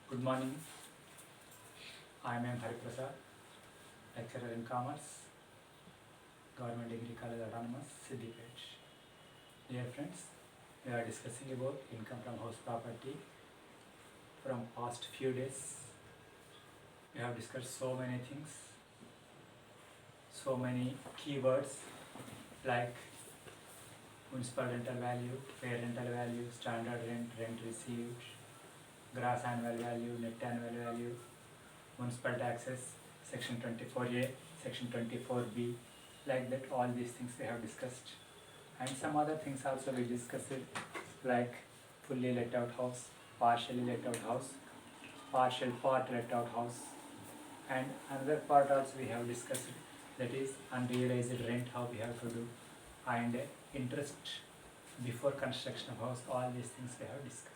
Good morning. I am M. Hariprasad, lecturer in Commerce, Government Degree College Autonomous, Siddipet. Dear friends, we are discussing about income from house property. From past few days, we have discussed so many things, so many keywords like municipal rental value, fair rental value, standard rent, rent received, gross annual value, net annual value, municipal taxes, section 24A, section 24B, like that all these things we have discussed. And some other things also we discussed like fully let out house, partially let out house, partial part let out house, and another part also we have discussed, that is unrealized rent, how we have to do, and interest before construction of house. All these things we have discussed.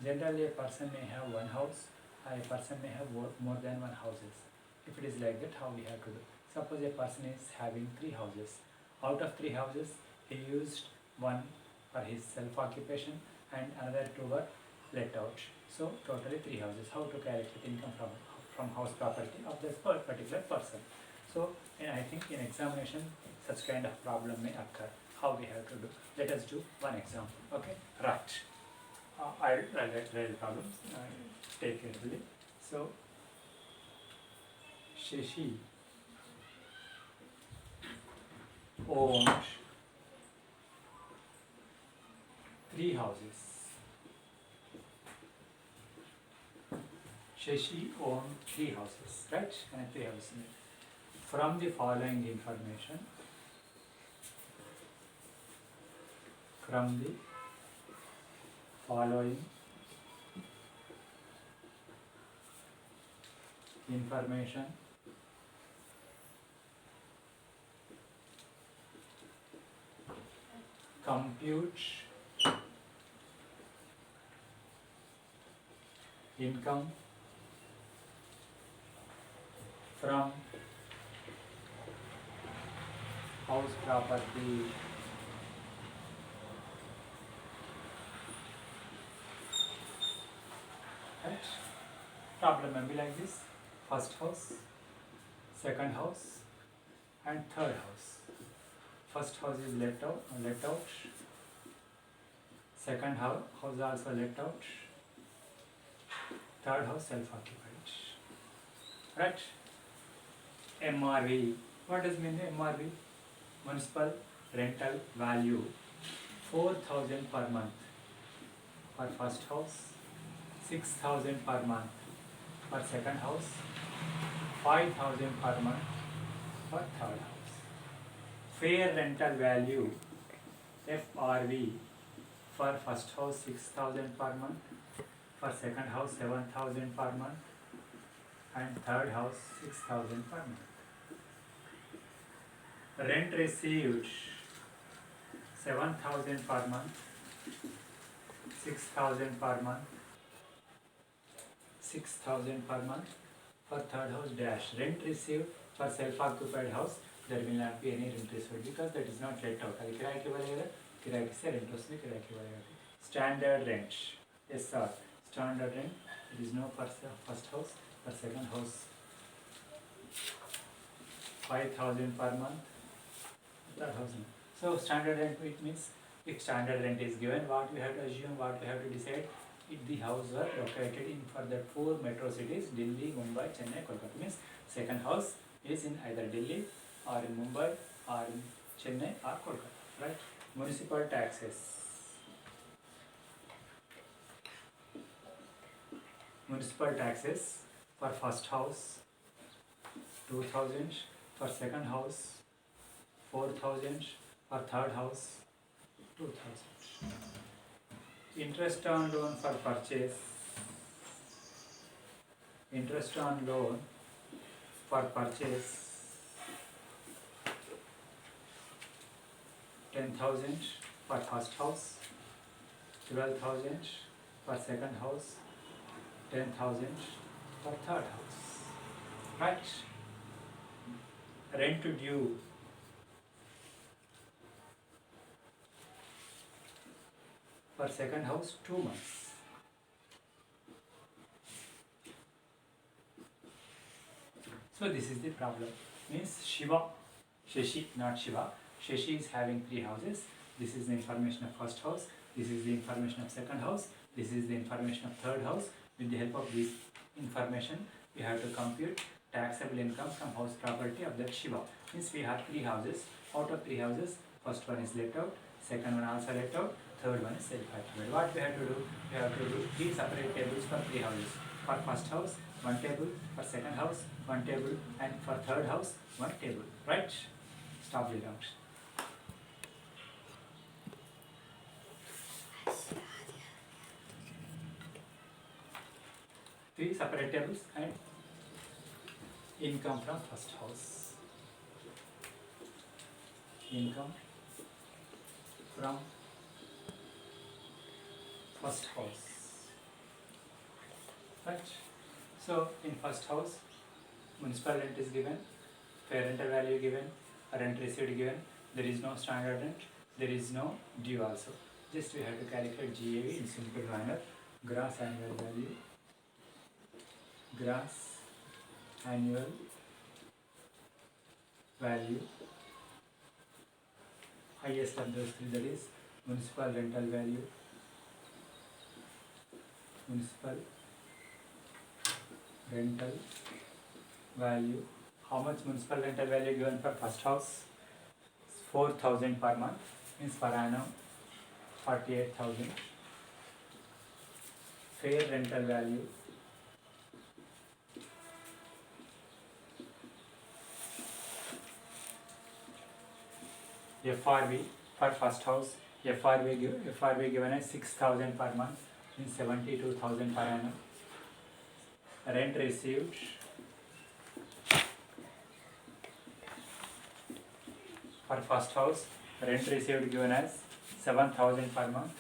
Generally a person may have one house, a person may have more than one houses. If it is like that, how we have to do? Suppose a person is having 3 houses. Out of 3 houses, he used one for his self-occupation and another 2 were let out. So totally 3 houses. How to calculate income from house property of this particular person? So I think in examination such kind of problem may occur. How we have to do? Let us do one example. Okay, right. I'll write the problem. Take carefully. So Shashi owned 3 houses. Shashi owned 3 houses, right? And 3 houses. From the following information, compute income from house property. Right? Problem may be like this: first house, second house, and third house. First house is let out. Second house also let out. Third house self-occupied. Right? MRV. What does mean MRV? Municipal rental value 4,000 per month for first house, 6,000 per month for second house, 5,000 per month for third house. Fair rental value FRV for first house 6,000 per month, for second house 7,000 per month, and third house 6,000 per month. Rent received 7,000 per month, 6,000 per month, 6,000 per month for third house dash. Rent received for self-occupied house, there will not be any rent received because that is not let out. అది కిరాయికి ఇవ్వాలి కదా, కిరాయికి ఇస్తే rent వస్తుంది, కిరాయికి ఇవ్వాలి కదా. Standard rent, yes sir, standard rent. It is no for first house, for second house 5,000 per month, third house. So standard rent, it means if standard rent is given, what we have to assume, what we have to decide, if the house were located in for the 4 metro cities, Delhi, Mumbai, Chennai, Kolkata, means second house is in either Delhi or in Mumbai or in Chennai or Kolkata, right? Municipal taxes. Municipal taxes for first house 2,000, for second house 4,000, for third house 2,000. Interest on loan for purchase. Interest on loan for purchase 10,000 for first house, 12,000 for second house, 10,000 for third house. Right? Rent due for second house 2 months. So this is the problem. Means Shashi, not Shiva. Shashi is having 3 houses. This is the information of first house. This is the information of second house. This is the information of third house. With the help of this information, we have to compute taxable income from house property of that Shiva. Means we have 3 houses. Out of 3 houses, first one is let out, second one also let out, third one is self-occupied. What we have to do? We have to do 3 separate tables for 3 houses. For first house, 1 table. For second house, 1 table. And for third house, 1 table. Right? Stop the junction. Three separate tables and income from first house. Income from first house. Right? So in first house, municipal rent is given, fair rental value given, rent received given. There is no standard rent, there is no due also. Just we have to calculate GAV in simple manner. Gross annual value, gross annual value, highest of those three, that is municipal rental value, municipal rental value. How much municipal rental value given for first house? 4,000 per month, means per annum 48,000. Fair rental value, FRV for first house, FRV given as 6,000 per month, means 72,000 per annum. Rent received, for first house, rent received given as 7,000 per month,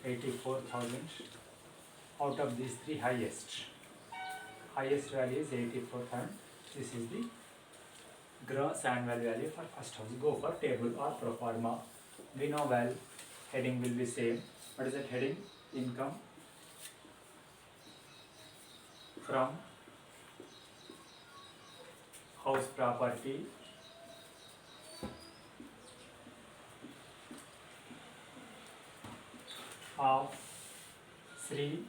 84,000. Out of these three, highest value is 84,000. This is the gross annual value for first house. Go for table or pro forma. We know well, heading will be same. What is that heading? Income from house property of Sri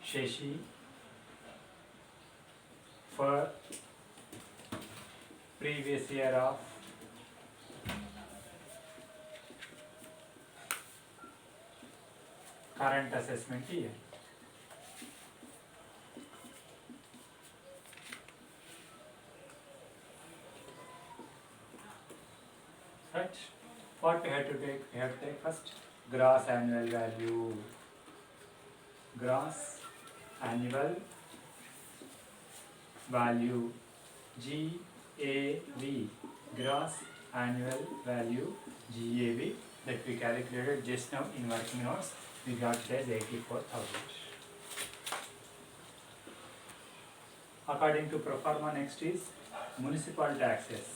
Shashi for previous year of current assessment year. Right? What we have to take? We have to take first gross annual value. Gross annual value, GAV, gross annual value, GAV, that we calculated just now in working notes. We got it as 84,000. According to pro forma, next is municipal taxes.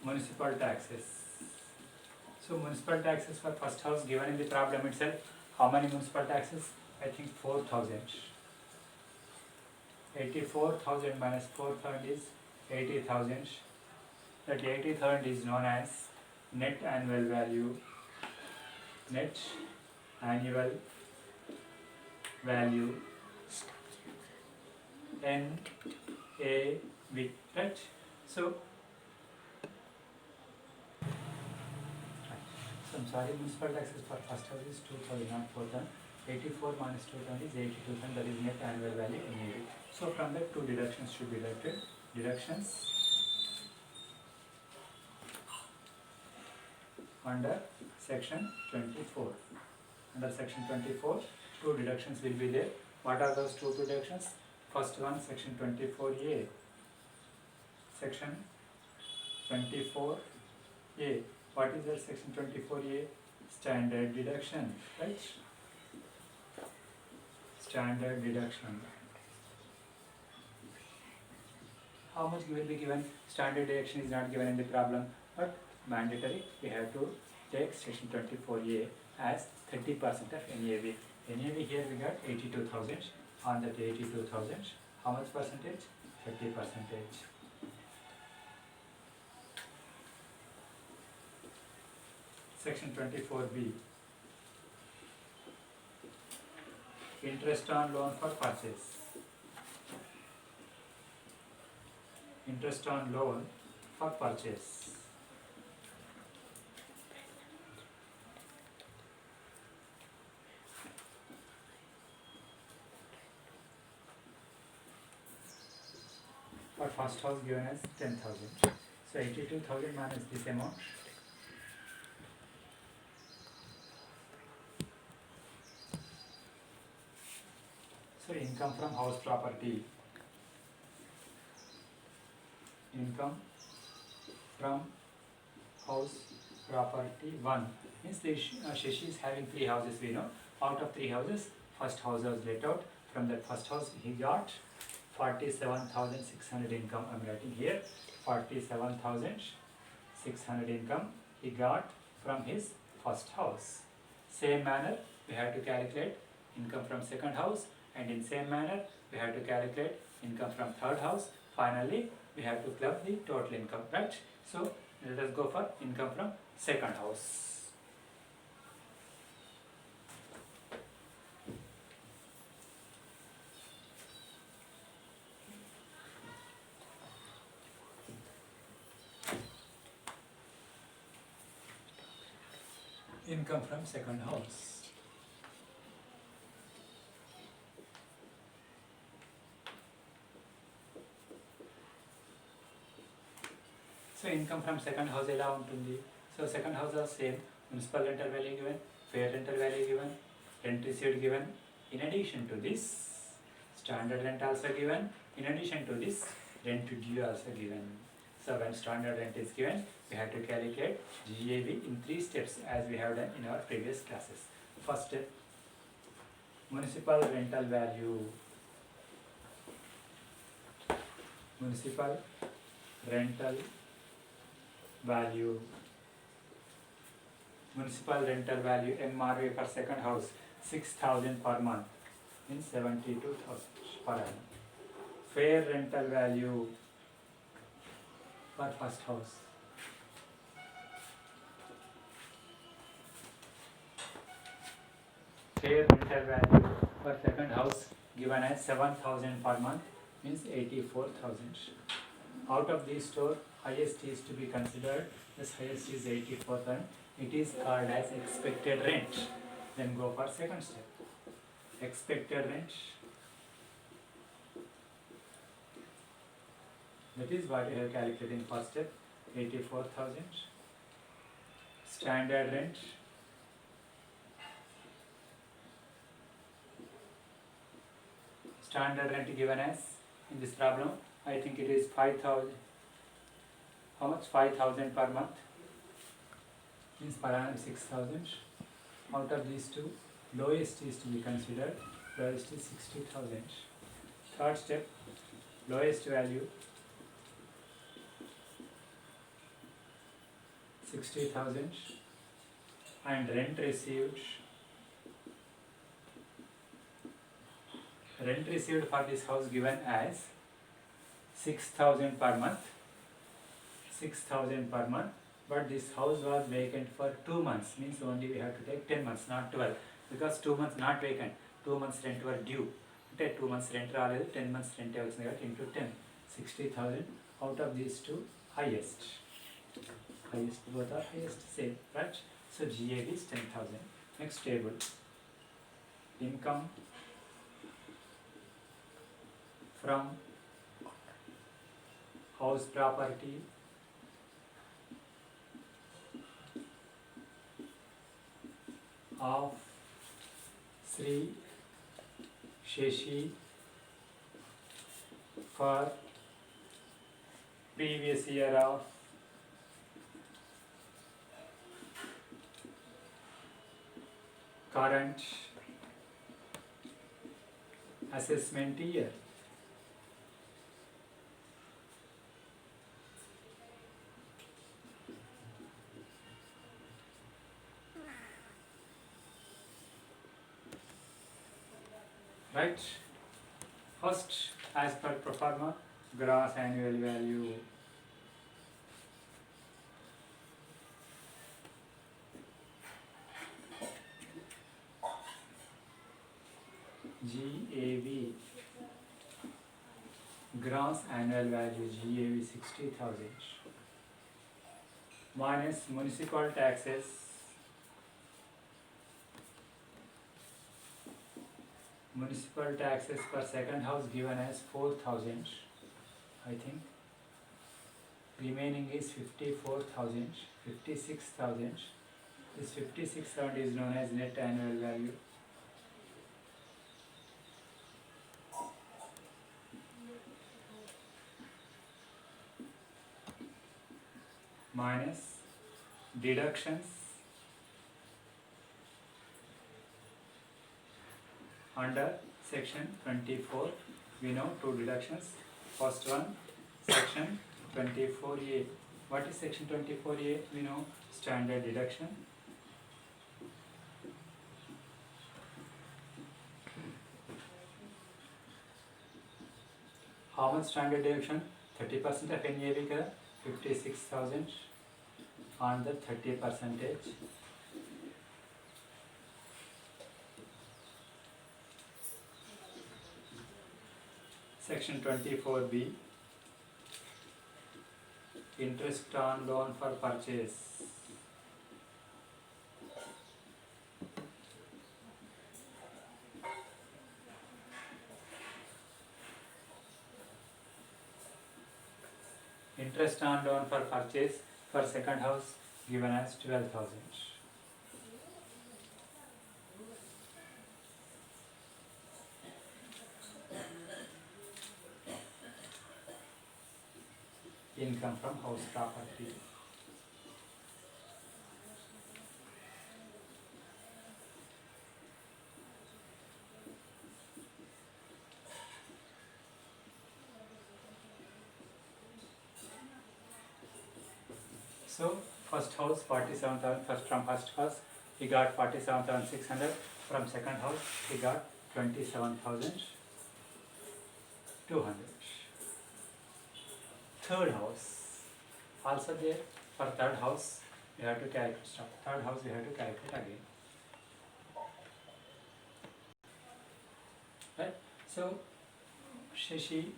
Municipal taxes. So municipal taxes for first house given in the problem itself. How many municipal taxes? I think 4,000. 84,000 minus 4,000 is 80,000. That 80,000 is known as net annual value. Net annual value, NAV, right? So I'm sorry, municipal taxes for first house is 2,000, not 4,000. 84 minus 2,000 is 82,000, that is net annual value NAV. So from that, 2 deductions should be deducted. Deductions under section 24. Under section 24, 2 deductions will be there. What are those 2 deductions? First one, section 24A. Section 24A. What is that section 24A? Standard deduction, right? Standard deduction. How much will be given? Standard deduction is not given in the problem, but mandatory. We have to take section 24A as 30% of NAV. NAV here we got 82,000. on that 82,000. How much percentage? 30%. Section 24B. Interest on loan for purchase. Interest on loan for purchase. For first house given as 10,000. So 82,000 minus this amount. So income from house property. Income from house property 1 means Shashi is having 3 houses, we know. Out of 3 houses, first house was let out. From that first house he got 47,600 income. I am writing here 47,600 income he got from his first house. Same manner we have to calculate income from second house, and in same manner we have to calculate income from third house. Finally we have to club the total income, right? So let us go for income from second house. Income from second house. So income from second house ఎలా ఉంటుంది? So second house are same. Municipal rental value given, fair rental value given, rent received given. In addition to this, standard rent also given. In addition to this, rent due also given. So when standard rent is given, we have to calculate GAV in 3 steps as we have done in our previous classes. First step, municipal rental value. Municipal rental value. Municipal rental value MRV for second house 6,000 per month means 72,000 per annum. Fair rental value for first house. Fair rental value for second house given as 7,000 per month means 84,000. Out of these two, highest is to be considered. This highest is 84,000. It is called as expected rent. Then go for second step. Expected rent. That is what we have calculated in first step. 84,000. Standard rent. Standard rent given as in this problem, I think it is 5,000. How much? 5,000 per month. Means per annum 6,000. Out of these two, lowest is to be considered. Lowest is 60,000. Third step, lowest value 60,000 and rent received. Rent received for this house given as 6,000 per month. 6,000 per month. But this house was vacant for 2 months. Means only we have to take 10 months, not 12. Because 2 months not vacant. 2 months rent were due. 2 months rent రాలేదు, 10 months rent వచ్చింది కాబట్టి into 10. 60,000. Out of these two, highest. Highest, both are highest, same, right? So GAV is 10,000. Next table. Income from house property of Sri Shashi for previous year of current assessment year. Right? First, as per pro forma, gross annual value. GAV, gross annual value, GAV 60,000 minus municipal taxes, per second house given as 4,000, I think. Remaining is 54,000, 56,000. This 56,000 is known as net annual value. Minus deductions under section 24. We know two deductions. First one, section 24A. What is section 24A? We know standard deduction. How much standard deduction? 30% of NAV का 56,000 on the 30%. Section 24B, interest on loan for purchase. Interest on loan for purchase for second house given as 12,000. Income from house property. So first house 47,000. From first house he got 47,600. From second house he got 27,200. Third house also there. For third house you have to calculate stuff. Third house you have to calculate again. Right? So Shashi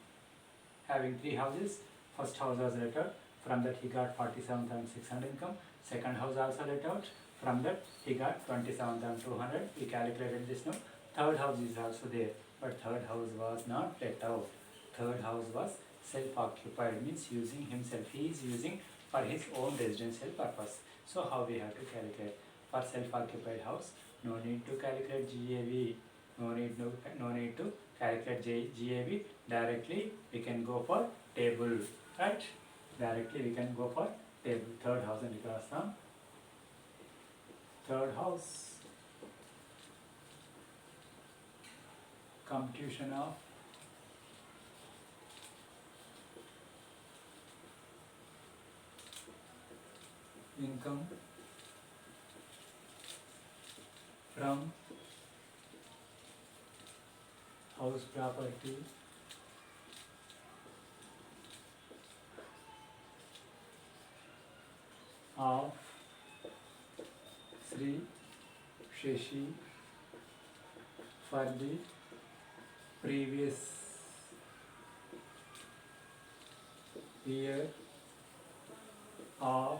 having three houses. First house was let out. From that he got 47,600 income. Second house also let out. From that he got 27,200. We calculated this now. Third house is also there, but third house was not let out. Third house was self-occupied, means using himself. He is using for his own residential purpose. So how we have to calculate? For self-occupied house, no need to calculate GAV. No need to calculate GAV. Directly we can go for table, right? Directly we can go for table. Third house and because from third house. Computation of income from house property of Sri Shashi for the previous year of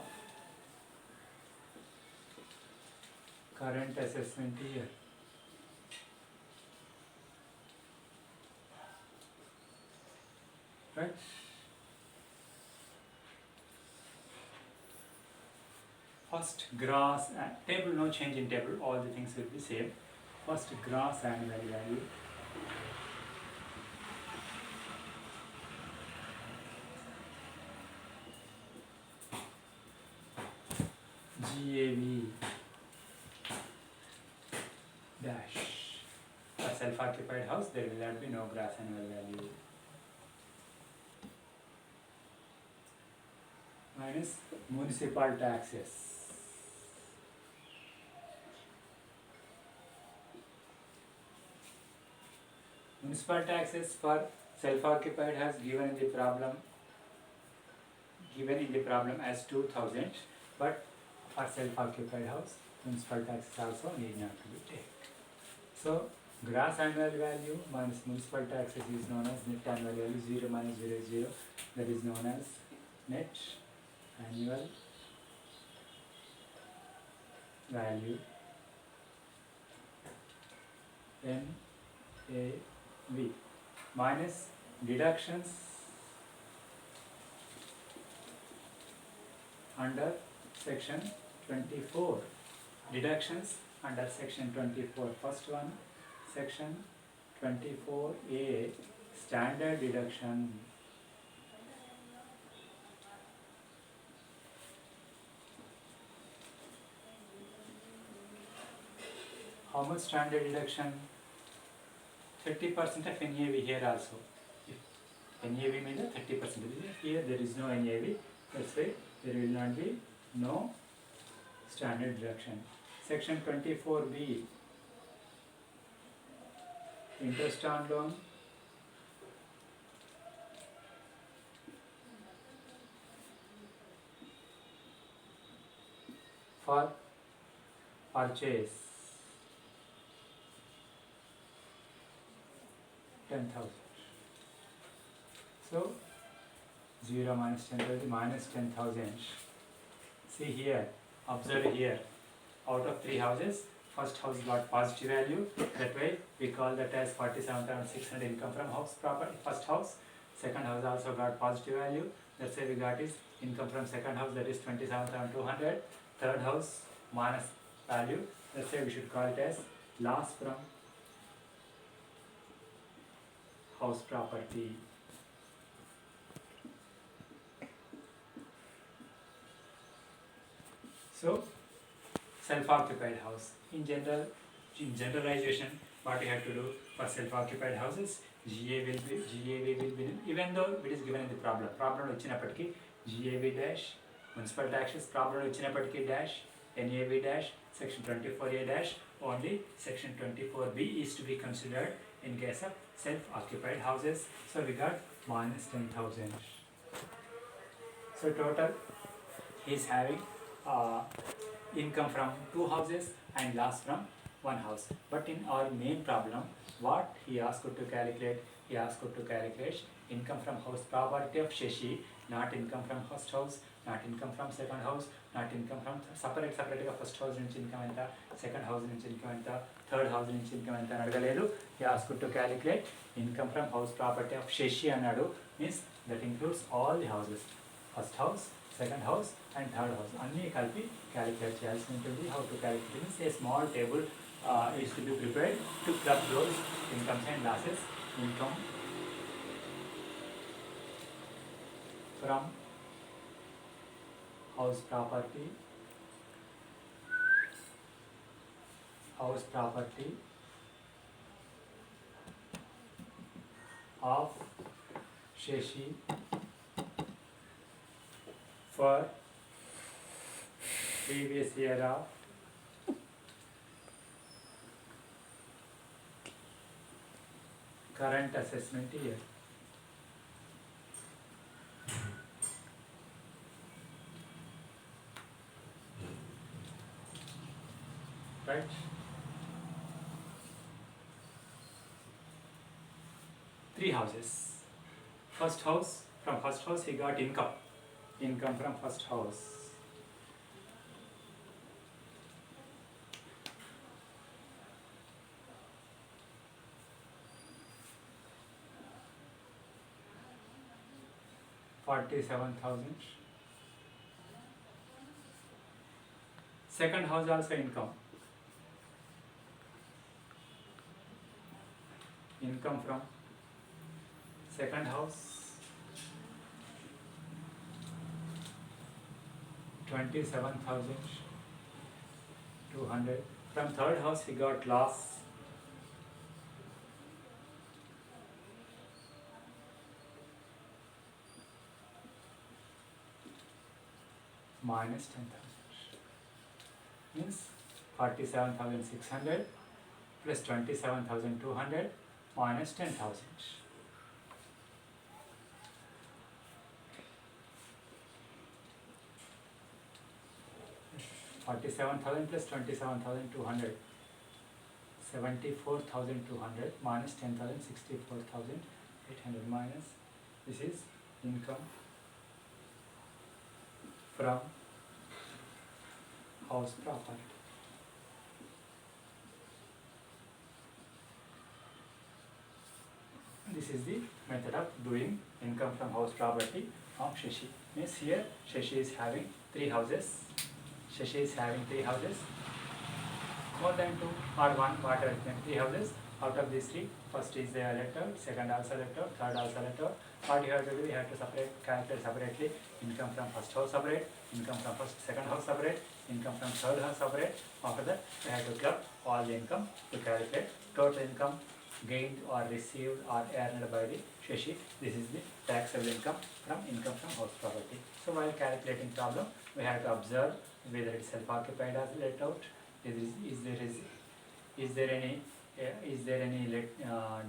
current assessment year. Right? First gross table, no change in table, all the things will be same. First gross annual value. GAV dash. For self-occupied house there will not be no gross annual value. Minus municipal taxes. Municipal taxes for self-occupied has given in the problem as 2000, but for self-occupied house, municipal taxes also need not to be taken. So gross annual value minus municipal taxes is known as net annual value. 0 minus 0 is 0. That is known as net annual value, NAV, minus deductions under section 24. Deductions under section 24. First one, section 24A, standard deduction. How much standard deduction? 30% of NAV here also. If NAV means 30%. Here there is no NAV, that's why there will not be no standard deduction. Section 24B, interest on loan, for purchase 10,000. So 0 minus 10,000 minus 10,000. See here, observe here. Out of 3 houses, first house got positive value. That way we call that as 47,600 income from house property. First house. Second house also got positive value. That's why we got is income from second house, that is 27,200. Third house minus value. That's why we should call it as loss from house property. So self-occupied house. In generalization, what we have to do for self-occupied houses, GAV will be, even though it is given in the problem వచ్చిnappatiki GAV dash, municipal taxes problem వచ్చిnappatiki dash, NAV dash, section 24A dash, only section 24B is to be considered in case of self-occupied houses. So we got minus 10,000. So total he is having income from 2 houses and loss from 1 house. But in our main problem, what he asked to calculate? He asked to calculate income from house property of Shashi, not income from first house, not income from second house, not income from separate first house నుంచి income ఎంత, second house నుంచి income ఎంత, third house నుంచి income ఎంత అని అడగలేదు. He asked to calculate income from house property of Shashi అన్నాడు. Means that includes all the houses, first house, second house and third house అన్నీ కలిపి క్యాలిక్యులేట్ చేయాల్సి ఉంటుంది. How to calculate means a small table is to be prepared to club those incomes and losses. Income from house property of Shashi for previous year of current assessment year. Right? Three houses. First house, from first house he got income from first house. $47,000. Second house also income from second house 27,200. From third house he got loss minus 10,000. Means 47,600 plus 27,200 minus 10,000. 47,000 plus 27,200. 74,200 minus 10,000, 64,800 minus, this is income from house property. This is the method of doing income from house property of Shashi. Means here Shashi is having 3 houses. Shashi is having 3 houses. More than 2 or 1, whatever, 3 houses. Out of these 3, first is let out, second also let out, third also let out. What you have to do, you have to calculate separately income from first house separate, income from second house separate, income from third house separate. After that, you have to club all the income to calculate total income gained or received or earned by the Shashi. This is the taxable income from house property. So while calculating problem, we have to observe whether it is self-occupied or let out. Is there any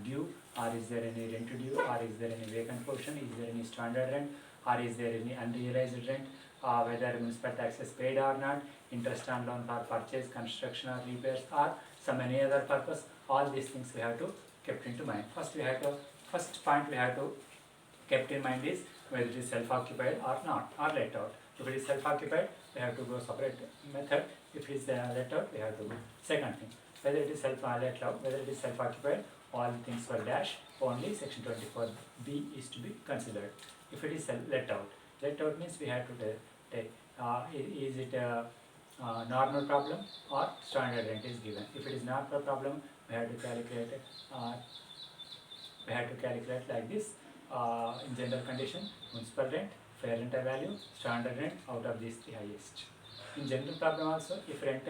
due, or is there any rent due, or is there any vacant portion, is there any standard rent, or is there any unrealized rent, whether municipal tax is paid or not, interest on loan for purchase, construction or repairs, or some any other purpose. All these things we have to kept into mind. First point we have to kept in mind is whether it is self-occupied or not, or let out. If it is self-occupied, we have to go separate method. If it is let out, we have to go second thing. Whether it is self-occupied, all things were dash, only section 24B is to be considered. If it is let out means we have to take is it a normal problem or standard rent is given. If it is not a problem, we have to calculate like this. In general condition, municipal rent, fair rental value, standard rent, out of these 3 highest. In general problem also, if rent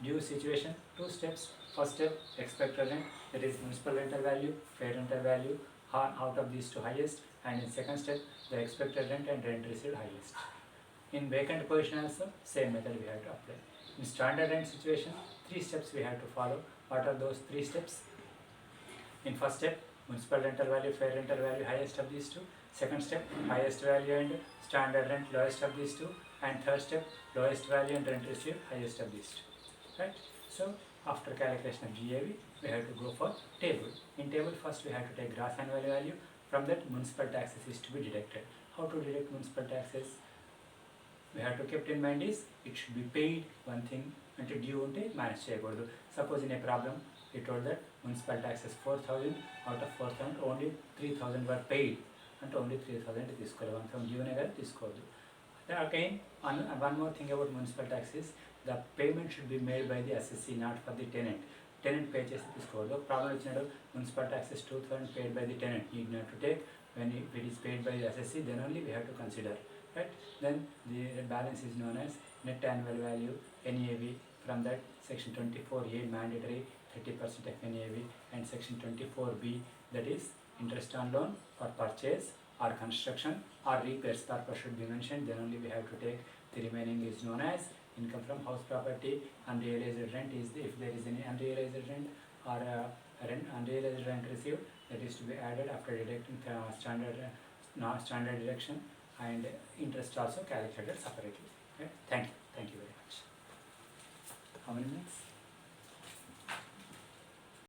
due situation, 2 steps. First step, expected rent, that is municipal rental value, fair rental value, out of these 2 highest. And in second step, the expected rent and rent received highest. In vacant position also, same method we have to apply. In standard rent situation, 3 steps we have to follow. What are those 3 steps? In first step, municipal rental value, fair rental value, highest of these 2. Second step, highest value and standard rent, lowest of these 2. And third step, lowest value and rent received, highest of these 2. Right? So after calculation of GAV, we have to go for table. In table, first we have to take gross annual value. From that, municipal taxes is to be deducted. How to deduct municipal taxes? We have to keep in mind is it should be paid. One thing until due unte manage cheyakoodu. Suppose in a problem he told that municipal taxes 4,000, out of 4,000 only 3,000 were paid, and only 3,000 తీసుకోవాలి, 1,000 due అనే కదా తీసుకోవద్దు. Again, one more thing about municipal taxes, the payment should be made by the assessee, not for the tenant. Tenant pay చేసి తీసుకోవద్దు. Problem వచ్చినప్పుడు municipal taxes 2,000 paid by the tenant, need not to take. When it is paid by the assessee, then only we have to consider. Right? Then the balance is known as net annual value, NAV. From that, section 24A mandatory 30% of NAV, and section 24B, that is interest on loan for purchase or construction or repairs purpose should be mentioned. Then only we have to take. The remaining is known as income from house property. Unrealized rent is if there is any unrealized rent or unrealized rent received, that is to be added after deducting standard deduction, and interest also calculated separately. Okay? Thank you very much. How many minutes?